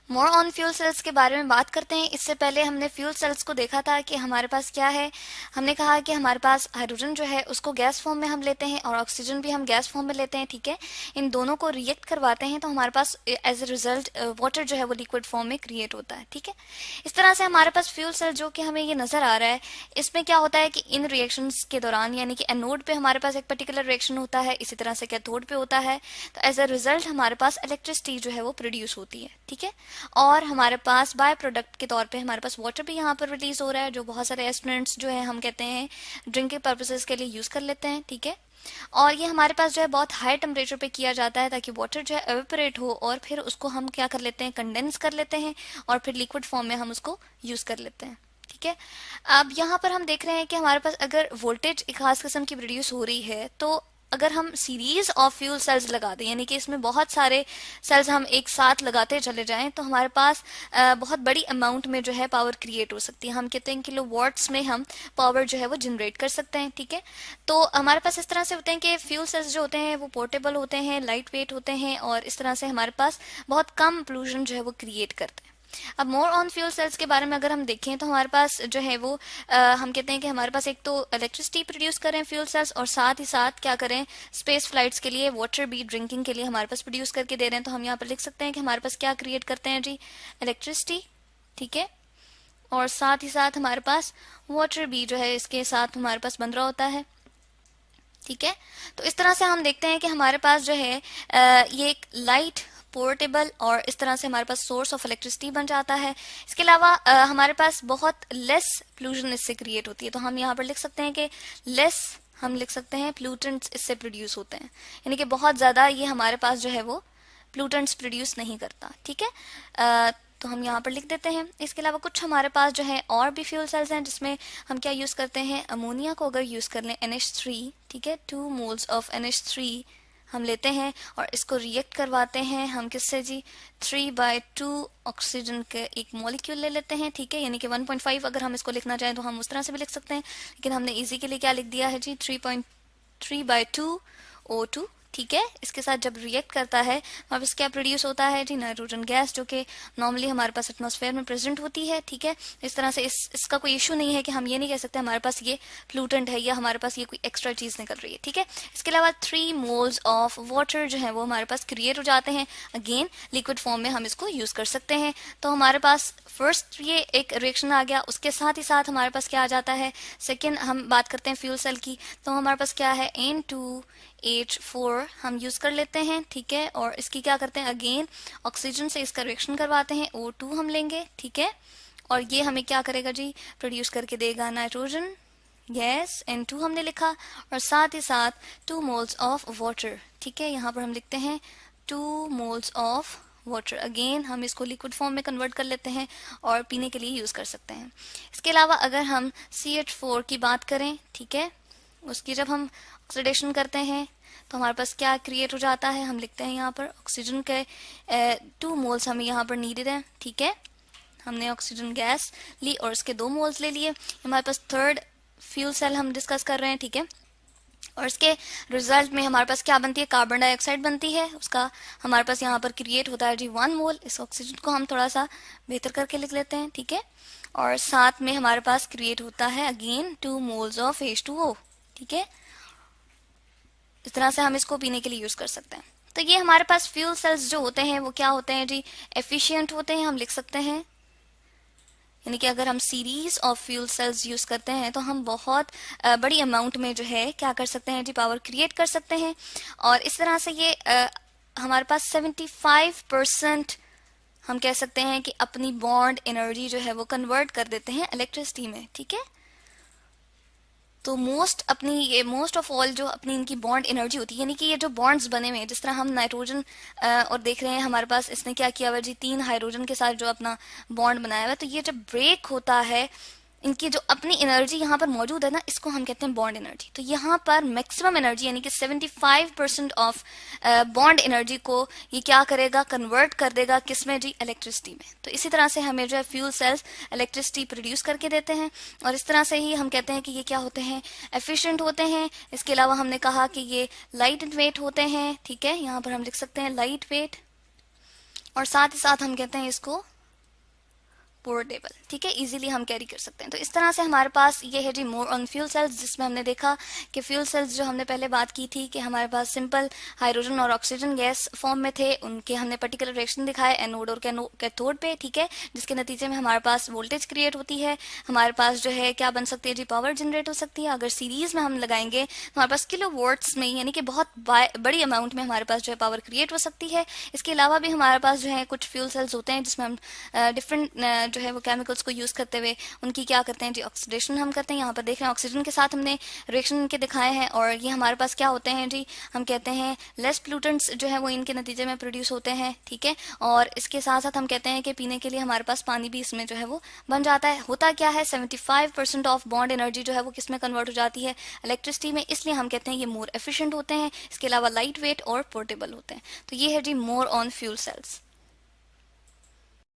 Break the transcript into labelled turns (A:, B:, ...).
A: More on fuel cells के बारे में बात करते हैं। इससे पहले हमने फ्यूल सेल्स को देखा था कि हमारे पास क्या है। हमने कहा कि हमारे पास हाइड्रोजन जो है उसको गैस फॉर्म में हम लेते हैं और ऑक्सीजन भी हम गैस फॉर्म में लेते हैं, ठीक है। इन दोनों को रिएक्ट करवाते हैं तो हमारे पास एज ए रिजल्ट वाटर जो है वो लिक्विड फॉर्म में क्रिएट होता है, ठीक है। इस तरह से हमारे पास फ्यूल सेल जो कि हमें ये नजर आ रहा है, इसमें क्या होता है कि इन रिएक्शंस के दौरान यानी कि एनोड पे हमारे पास एक पर्टिकुलर रिएक्शन होता है, इसी तरह से कैथोड पे होता है। तो एज ए रिजल्ट हमारे पास इलेक्ट्रिसिटी जो है वो प्रोड्यूस होती है, ठीक है। और हमारे पास बाय प्रोडक्ट के तौर पे हमारे पास वाटर भी यहाँ पर रिलीज हो रहा है, जो बहुत सारे एस्पिरेंट्स जो है हम कहते हैं ड्रिंकिंग पर्पसेस के लिए यूज कर लेते हैं, ठीक है। और ये हमारे पास जो है बहुत हाई टेम्परेचर पे किया जाता है ताकि वाटर जो है एवेपोरेट हो और फिर उसको हम क्या कर लेते हैं, कंडेंस कर लेते हैं और फिर लिक्विड फॉर्म में हम उसको यूज कर लेते हैं, ठीक है। अब यहाँ पर हम देख रहे हैं कि हमारे पास अगर वोल्टेज एक खास किस्म की प्रोड्यूस हो रही है, तो अगर हम सीरीज ऑफ फ्यूल सेल्स लगा दें यानी कि इसमें बहुत सारे सेल्स हम एक साथ लगाते चले जाएं, तो हमारे पास बहुत बड़ी अमाउंट में जो है पावर क्रिएट हो सकती है। हम कहते हैं किलो वॉट्स में हम पावर जो है वो जनरेट कर सकते हैं, ठीक है। तो हमारे पास इस तरह से होते हैं कि फ्यूल सेल्स जो होते हैं वो पोर्टेबल होते हैं, लाइट वेट होते हैं और इस तरह से हमारे पास बहुत कम पोल्यूशन जो है वो क्रिएट करते हैं। अब मोर ऑन फ्यूल सेल्स के बारे में अगर हम देखें तो हमारे पास जो है वो हम कहते हैं कि हमारे पास एक तो इलेक्ट्रिसिटी प्रोड्यूस करें फ्यूल सेल्स और साथ ही साथ क्या करें, स्पेस फ्लाइट्स के लिए वाटर भी ड्रिंकिंग के लिए हमारे पास प्रोड्यूस करके दे रहे हैं। तो हम यहाँ पर लिख सकते हैं कि हमारे पास क्या क्रिएट करते हैं जी, इलेक्ट्रिसिटी, ठीक है। और साथ ही साथ हमारे पास वाटर भी जो है इसके साथ हमारे पास बन रहा होता है, ठीक है। तो इस तरह से हम देखते हैं कि हमारे पास जो है ये एक लाइट पोर्टेबल और इस तरह से हमारे पास सोर्स ऑफ इलेक्ट्रिसिटी बन जाता है। इसके अलावा हमारे पास बहुत लेस पोल्यूशन इससे क्रिएट होती है। तो हम यहाँ पर लिख सकते हैं कि लेस, हम लिख सकते हैं प्लूटेंट्स इससे प्रोड्यूस होते हैं, यानी कि बहुत ज्यादा ये हमारे पास जो है वो प्लूटेंट्स प्रोड्यूस नहीं करता, ठीक है। तो हम यहाँ पर लिख देते हैं। इसके अलावा कुछ हमारे पास जो है और भी फ्यूल सेल्स हैं जिसमें हम क्या यूज करते हैं, अमोनिया को अगर यूज कर लें NH3, ठीक है, 2 मोल्स ऑफ NH3 हम लेते हैं और इसको रिएक्ट करवाते हैं हम किससे जी, 3/2 ऑक्सीजन के एक मॉलिक्यूल ले लेते हैं, ठीक है। यानी कि 1.5 अगर हम इसको लिखना चाहें तो हम उस तरह से भी लिख सकते हैं, लेकिन हमने इजी के लिए क्या लिख दिया है जी, 3.3/2 O2, ठीक है। इसके साथ जब रिएक्ट करता है वापस क्या प्रोड्यूस होता है जी, नाइट्रोजन गैस, जो कि नॉर्मली हमारे पास एटमॉस्फेयर में प्रेजेंट होती है, ठीक है। इस तरह से इसका कोई इशू नहीं है कि हम ये नहीं कह सकते हमारे पास ये प्लूटेंट है या हमारे पास ये कोई एक्स्ट्रा चीज निकल रही है, ठीक है। इसके अलावा 3 मोल्स ऑफ वाटर जो है वो हमारे पास क्रिएट हो जाते हैं, अगेन लिक्विड फॉर्म में हम इसको यूज कर सकते हैं। तो हमारे पास फर्स्ट ये एक रिएक्शन आ गया, उसके साथ ही साथ हमारे पास क्या आ जाता है, सेकेंड हम बात करते हैं फ्यूल सेल की, तो हमारे पास क्या है, N2H4 हम यूज कर लेते हैं, ठीक है। और इसकी क्या करते हैं, अगेन ऑक्सीजन से इसका रिएक्शन करवाते हैं, O2 हम लेंगे, ठीक है। और ये हमें क्या करेगा जी, प्रोड्यूस करके देगा नाइट्रोजन गैस, N2 हमने लिखा, और साथ ही साथ 2 मोल्स ऑफ वाटर, ठीक है। यहाँ पर हम लिखते हैं 2 मोल्स ऑफ वाटर, अगेन हम इसको लिक्विड फॉर्म में कन्वर्ट कर लेते हैं और पीने के लिए यूज कर सकते हैं। इसके अलावा अगर हम CH4 की बात करें, ठीक है, उसकी जब हम ऑक्सीडेशन करते हैं तो हमारे पास क्या क्रिएट हो जाता है, हम लिखते हैं यहाँ पर ऑक्सीजन के 2 मोल्स हमें यहाँ पर नीडेड है, ठीक है। हमने ऑक्सीजन गैस ली और इसके 2 मोल्स ले लिए। हमारे पास थर्ड फ्यूल सेल हम डिस्कस कर रहे हैं, ठीक है। और इसके रिजल्ट में हमारे पास क्या बनती है, कार्बन डाइऑक्साइड बनती है, उसका हमारे पास यहाँ पर क्रिएट होता है जी 1 मोल। इस ऑक्सीजन को हम थोड़ा सा बेहतर करके लिख लेते हैं, ठीक है। और साथ में हमारे पास क्रिएट होता है अगेन 2 मोल्स ऑफ H2O, ठीक है। इस तरह से हम इसको पीने के लिए यूज कर सकते हैं। तो ये हमारे पास फ्यूल सेल्स जो होते हैं वो क्या होते हैं जी, एफिशिएंट होते हैं, हम लिख सकते हैं। यानी कि अगर हम series of fuel cells use करते हैं तो हम बहुत बड़ी अमाउंट में जो है क्या कर सकते हैं जी, पावर क्रिएट कर सकते हैं। और इस तरह से ये हमारे पास 75% हम कह सकते हैं कि अपनी बॉन्ड एनर्जी जो है वो कन्वर्ट कर देते हैं इलेक्ट्रिसिटी में, ठीक है। तो मोस्ट ऑफ ऑल जो अपनी इनकी बॉन्ड एनर्जी होती है, यानी कि ये जो बॉन्ड्स बने हुए हैं, जिस तरह हम नाइट्रोजन और देख रहे हैं हमारे पास इसने क्या किया हुआ जी, 3 हाइड्रोजन के साथ जो अपना बॉन्ड बनाया हुआ है, तो ये जब ब्रेक होता है इनकी जो अपनी एनर्जी यहाँ पर मौजूद है ना, इसको हम कहते हैं बॉन्ड एनर्जी। तो यहाँ पर मैक्सिमम एनर्जी यानी कि 75% ऑफ बॉन्ड एनर्जी को ये क्या करेगा, कन्वर्ट कर देगा किसमें जी, इलेक्ट्रिसिटी में। तो इसी तरह से हमें जो है फ्यूल सेल्स इलेक्ट्रिसिटी प्रोड्यूस करके देते हैं और इस तरह से ही हम कहते हैं कि ये क्या होते हैं, एफिशिएंट होते हैं। इसके अलावा हमने कहा कि ये लाइट वेट होते हैं, ठीक है। यहाँ पर हम लिख सकते हैं लाइट वेट। और साथ ही साथ हम कहते हैं इसको पोर्टेबल, ठीक है, इजीली हम कैरी कर सकते हैं। तो इस तरह से हमारे पास ये है जी मोर ऑन फ्यूल सेल्स, जिसमें हमने देखा कि फ्यूल सेल्स जो हमने पहले बात की थी कि हमारे पास सिंपल हाइड्रोजन और ऑक्सीजन गैस फॉर्म में थे, उनके हमने पर्टिकुलर रिएक्शन दिखाए एनोड और कैथोड पे, ठीक है, जिसके नतीजे में हमारे पास वोल्टेज क्रिएट होती है, हमारे पास जो है क्या बन सकती है जी, पावर जनरेट हो सकती है। अगर सीरीज में हम लगाएंगे तो हमारे पास किलो वोल्ट्स में, यानी कि बहुत बड़ी अमाउंट में हमारे पास जो है पावर क्रिएट हो सकती है। इसके अलावा भी हमारे पास जो है कुछ फ्यूल सेल्स होते हैं जिसमें हम डिफरेंट जो है वो केमिकल्स को यूज करते हुए उनकी क्या करते हैं जी, ऑक्सीडेशन हम करते हैं। यहाँ पर देख रहे हैं ऑक्सीजन के साथ हमने रिएक्शन के दिखाए हैं, और ये हमारे पास क्या होते हैं जी, हम कहते हैं लेस प्लूटेंट्स जो है वो इनके नतीजे में प्रोड्यूस होते हैं, ठीक है। और इसके साथ साथ हम कहते हैं कि पीने के लिए हमारे पास पानी भी इसमें जो है वो बन जाता है। होता क्या है, 75% ऑफ बॉन्ड एनर्जी जो है वो किसमें कन्वर्ट हो जाती है, इलेक्ट्रिसिटी में, इसलिए हम कहते हैं ये मोर एफिशिएंट होते हैं। इसके अलावा लाइट वेट और पोर्टेबल होते हैं। तो ये है जी मोर ऑन फ्यूल सेल्स।